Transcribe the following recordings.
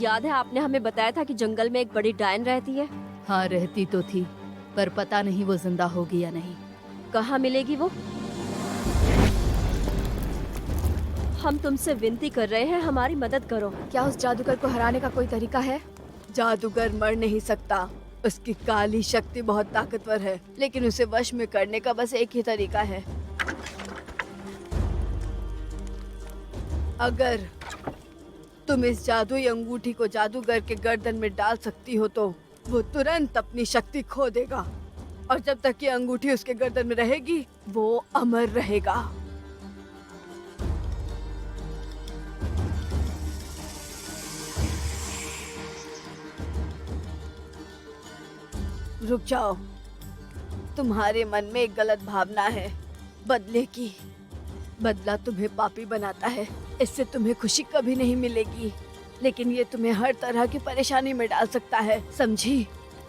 याद है आपने हमें बताया था कि जंगल में एक बड़ी डायन रहती है। हाँ, रहती तो थी, पर पता नहीं वो जिंदा होगी या नहीं। कहाँ मिलेगी वो? हम तुमसे विनती कर रहे हैं, हमारी मदद करो। क्या उस जादूगर को हराने का कोई तरीका है? जादूगर मर नहीं सकता। उसकी काली शक्ति बहुत ताकतवर है, लेकिन उसे वश में करने का बस एक ही तरीका है। अगर तुम इस जादुई अंगूठी को जादूगर के गर्दन में डाल सकती हो तो वो तुरंत अपनी शक्ति खो देगा, और जब तक ये अंगूठी उसके गर्दन में रहेगी वो अमर रहेगा। रुक जाओ, तुम्हारे मन में एक गलत भावना है बदले की। बदला तुम्हें पापी बनाता है, इससे तुम्हें खुशी कभी नहीं मिलेगी, लेकिन ये तुम्हें हर तरह की परेशानी में डाल सकता है, समझी?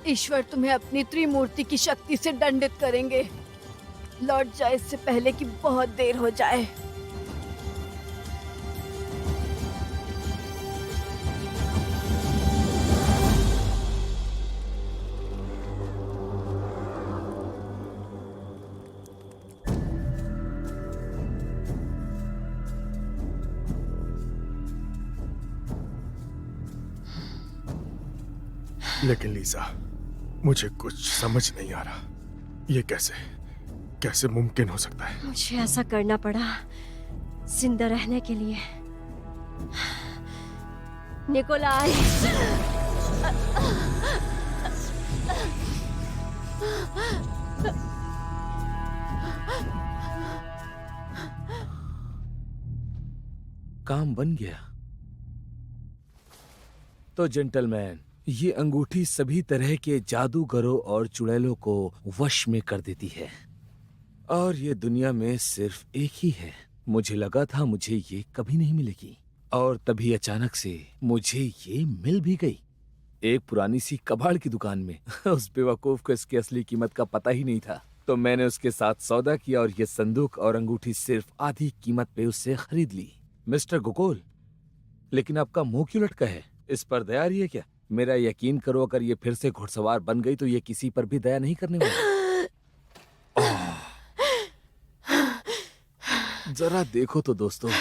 ईश्वर तुम्हें अपनी त्रिमूर्ति की शक्ति से दंडित करेंगे। लौट जाए इससे पहले कि बहुत देर हो जाए। लेकिन लीजा, मुझे कुछ समझ नहीं आ रहा, ये कैसे मुमकिन हो सकता है? मुझे ऐसा करना पड़ा जिंदा रहने के लिए। निकोलाई, काम बन गया। तो जेंटलमैन, ये अंगूठी सभी तरह के जादूगरों और चुड़ैलों को वश में कर देती है, और ये दुनिया में सिर्फ एक ही है। मुझे लगा था मुझे ये कभी नहीं मिलेगी, और तभी अचानक से मुझे ये मिल भी गई, एक पुरानी सी कबाड़ की दुकान में। उस बेवकूफ को इसकी असली कीमत का पता ही नहीं था, तो मैंने उसके साथ सौदा किया और ये संदूक और अंगूठी सिर्फ आधी कीमत पे उससे खरीद ली। मिस्टर गोकुल, लेकिन आपका मुंह क्यों लटका है? इस पर दया रही है क्या? मेरा यकीन करो, अगर ये फिर से घुड़सवार बन गई तो ये किसी पर भी दया नहीं करने वाली। जरा देखो तो दोस्तों,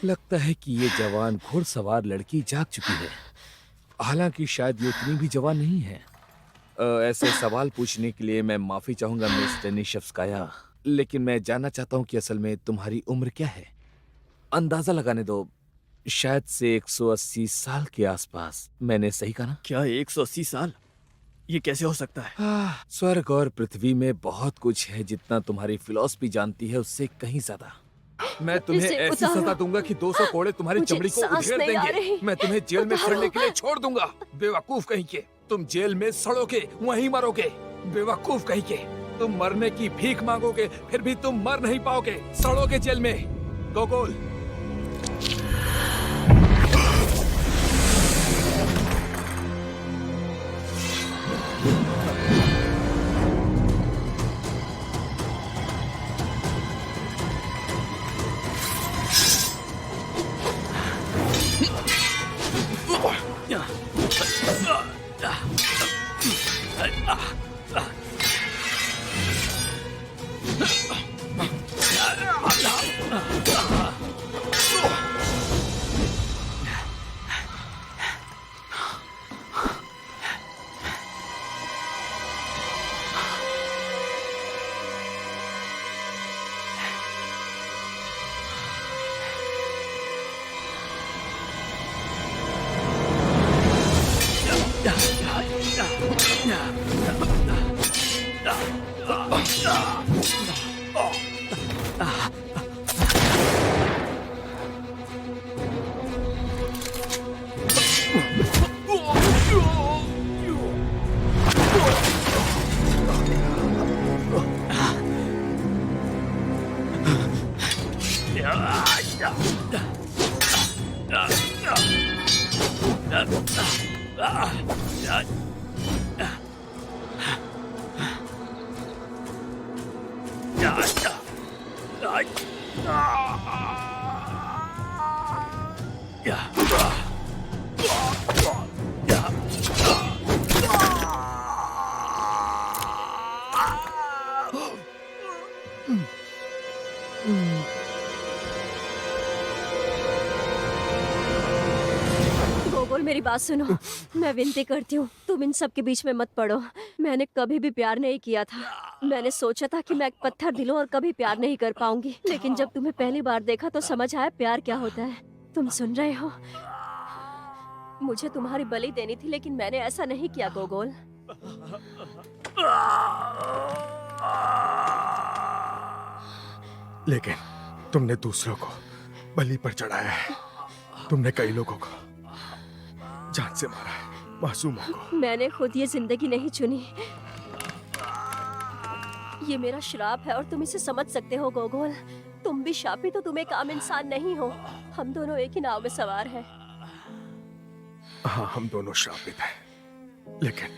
लगता है कि ये जवान घुड़सवार लड़की जाग चुकी है, हालांकि शायद ये उतनी भी जवान नहीं है। ऐसे सवाल पूछने के लिए मैं माफी चाहूंगा मिस टेनिशेव्स्काया, लेकिन मैं जानना चाहता हूँ कि असल में तुम्हारी उम्र क्या है? अंदाजा लगाने दो, शायद से 180 साल के आसपास। मैंने सही कहा ना? क्या 180 साल? ये कैसे हो सकता है? स्वर्ग और पृथ्वी में बहुत कुछ है जितना तुम्हारी फिलॉसफी जानती है, उससे कहीं ज्यादा। मैं तुम्हें इसे ऐसी उतारो। सजा दूंगा कि 200 कोड़े तुम्हारी मुझे चमड़ी को सांस उधेड़ नहीं आ देंगे। रही। मैं तुम्हें जेल में उतारो। सड़ने के लिए छोड़ दूंगा। बेवकूफ कहीं के, तुम जेल में सड़ोगे, वहीं मरोगे। बेवकूफ कहीं के, तुम मरने की भीख मांगोगे, फिर भी तुम मर नहीं पाओगे, सड़ोगे जेल में। गोकुल, मेरी बात सुनो, मैं विनती करती हूँ, तुम इन सब के बीच में मत पड़ो। मैंने कभी भी प्यार नहीं किया था। मैंने सोचा था कि मैं एक पत्थर दिल हूं और कभी प्यार नहीं कर पाऊंगी, लेकिन जब तुम्हें पहली बार देखा तो समझ आया प्यार क्या होता है। तुम सुन रहे हो? मुझे तुम्हारी बलि देनी थी, लेकिन मैंने ऐसा नहीं किया गोगोल। लेकिन तुमने दूसरों को बलि पर चढ़ाया है। तुमने कई लोगों को जान से मारा है, मासूमों को। मैंने खुद ये जिंदगी नहीं चुनी, ये मेरा श्राप है और तुम इसे समझ सकते हो गोगोल। तुम भी शापित हो, तुम एक आम इंसान नहीं हो। हम दोनों एक ही नाव में सवार हैं। हाँ, हम दोनों श्रापित हैं, लेकिन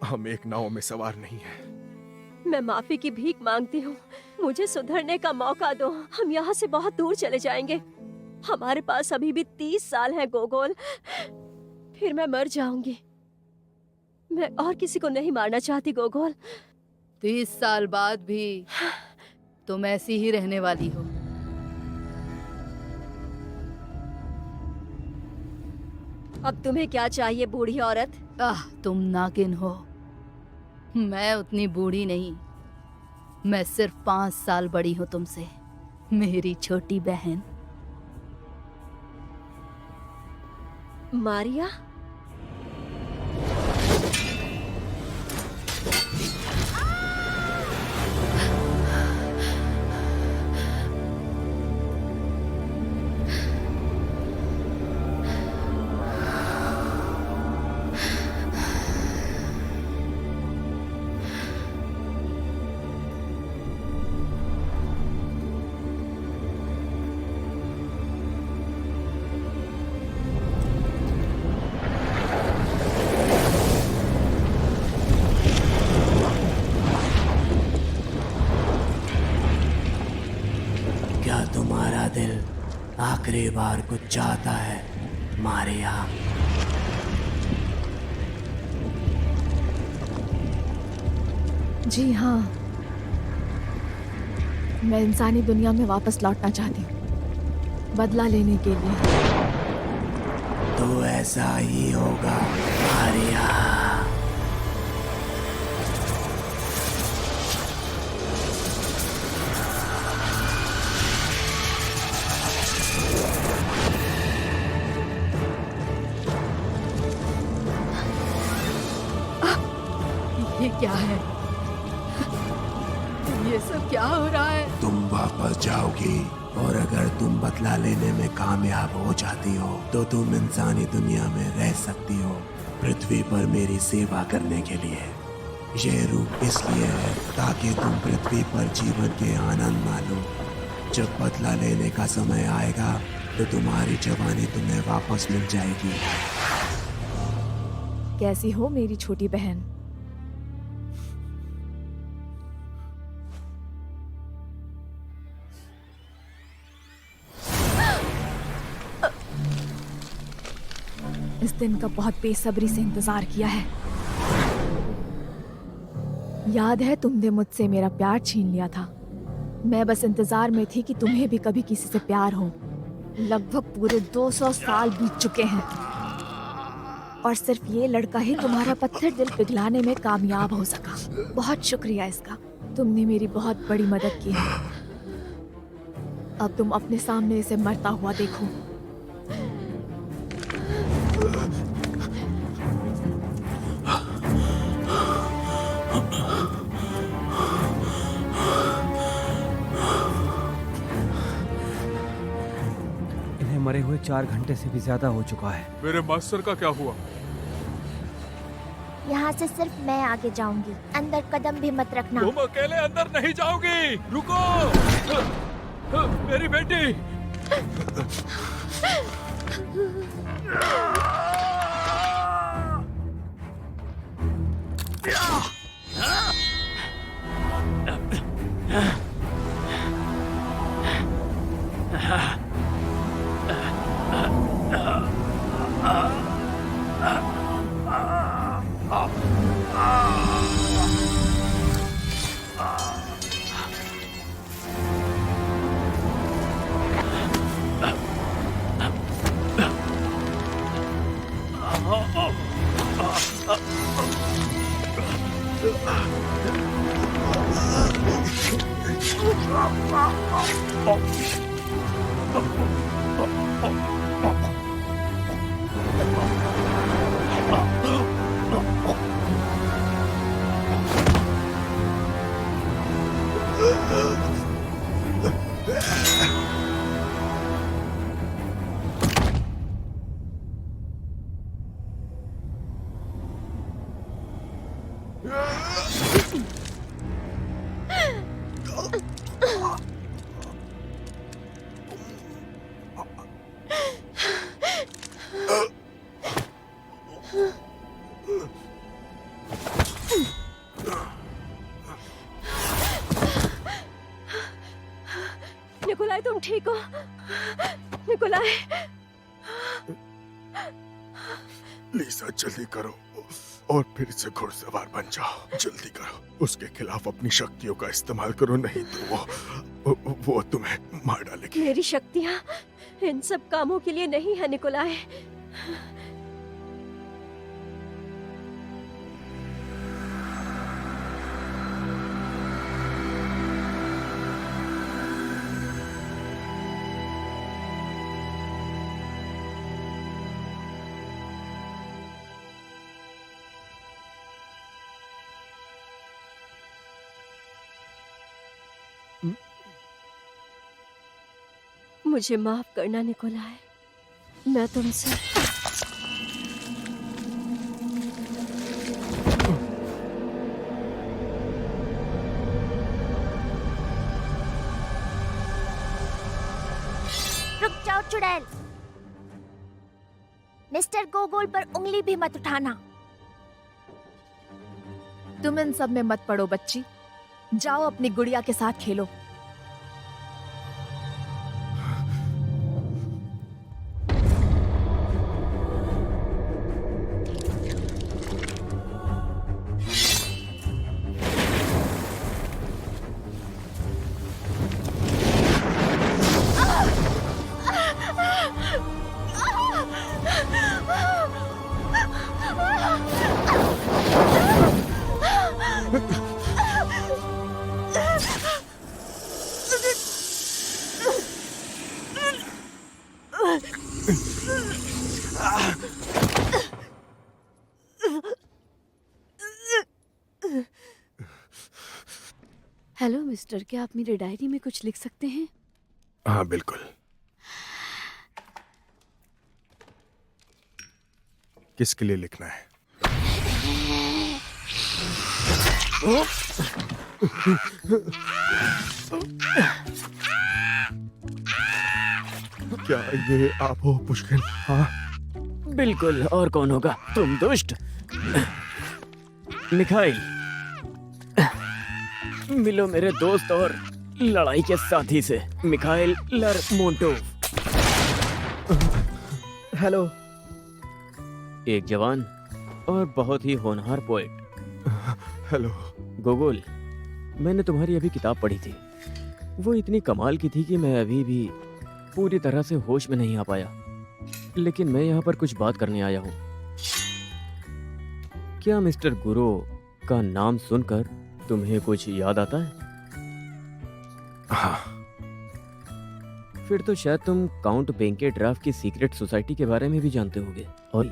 हम एक नाव में सवार नहीं हैं। मैं माफी की भीख मांगती हूँ, मुझे सुधरने का मौका दो। हम यहाँ से बहुत दूर चले जाएंगे। हमारे पास अभी भी 30 साल है गोगोल, फिर मैं मर जाऊंगी। मैं और किसी को नहीं मारना चाहती गोगोल। 30 साल बाद भी तुम ऐसी ही रहने वाली हो। अब तुम्हें क्या चाहिए बूढ़ी औरत? तुम नागिन हो। मैं उतनी बूढ़ी नहीं, मैं सिर्फ 5 साल बड़ी हूँ तुमसे, मेरी छोटी बहन। मारिया? क्या तुम्हारा दिल आखिरी बार कुछ चाहता है, मारिया? जी हाँ, मैं इंसानी दुनिया में वापस लौटना चाहती हूँ, बदला लेने के लिए। तो ऐसा ही होगा, मारिया। ये क्या है? ये सब क्या हो रहा है? तुम वापस जाओगी, और अगर तुम बदला लेने में कामयाब हो जाती हो तो तुम इंसानी दुनिया में रह सकती हो, पृथ्वी पर मेरी सेवा करने के लिए। यह रूप इसलिए है ताकि तुम पृथ्वी पर जीवन के आनंद मानो। जब बदला लेने का समय आएगा तो तुम्हारी जवानी तुम्हें वापस मिल जाएगी। कैसी हो मेरी छोटी बहन? इस दिन का बहुत बेसब्री से इंतजार किया है। याद है तुमने मुझसे मेरा प्यार छीन लिया था। मैं बस इंतजार में थी कि तुम्हें भी कभी किसी से प्यार हो। लगभग पूरे 200 साल बीत चुके हैं और सिर्फ ये लड़का ही तुम्हारा पत्थर दिल पिघलाने में कामयाब हो सका। बहुत शुक्रिया इसका, तुमने मेरी बहुत बड़ी मदद की है। अब तुम अपने सामने इसे मरता हुआ देखो। इन्हें मरे हुए 4 घंटे से भी ज्यादा हो चुका है। मेरे मास्टर का क्या हुआ? यहाँ से सिर्फ मैं आगे जाऊंगी, अंदर कदम भी मत रखना। तुम अकेले अंदर नहीं जाओगी। रुको, मेरी बेटी। निकोलाई, तुम ठीक हो? निकोलाई, लीसा जल्दी करो और फिर से घुड़सवार बन जाओ। जल्दी करो, उसके खिलाफ अपनी शक्तियों का इस्तेमाल करो, नहीं तो वो तुम्हें मार डालेगी। मेरी शक्तियाँ इन सब कामों के लिए नहीं है निकोलाई। मुझे माफ करना निकोलाई, मैं तुमसे रुक जाओ चुड़ैल। मिस्टर गोगोल पर उंगली भी मत उठाना। तुम इन सब में मत पड़ो बच्ची, जाओ अपनी गुड़िया के साथ खेलो। हेलो मिस्टर, क्या आप मेरी डायरी में कुछ लिख सकते हैं? हाँ बिल्कुल। किसके लिए लिखना है? क्या ये आप हो पुष्किन? हाँ बिल्कुल, और कौन होगा? तुम दुष्ट। मिखाइल, मिलो मेरे दोस्त और लड़ाई के साथी से, मिखाइल लरमोंटोव। हेलो। एक जवान और बहुत ही होनहार पोएट। हेलो। गोगोल, मैंने तुम्हारी अभी किताब पढ़ी थी। वो इतनी कमाल की थी कि मैं अभी भी पूरी तरह से होश में नहीं आ पाया। लेकिन मैं यहाँ पर कुछ बात करने आया हूँ। क्या मिस्टर गुरो का नाम सुनकर तुम्हें कुछ याद आता है? हाँ। फिर तो शायद तुम काउंट बेंके ड्राफ की सीक्रेट सोसाइटी के बारे में भी जानते होगे। और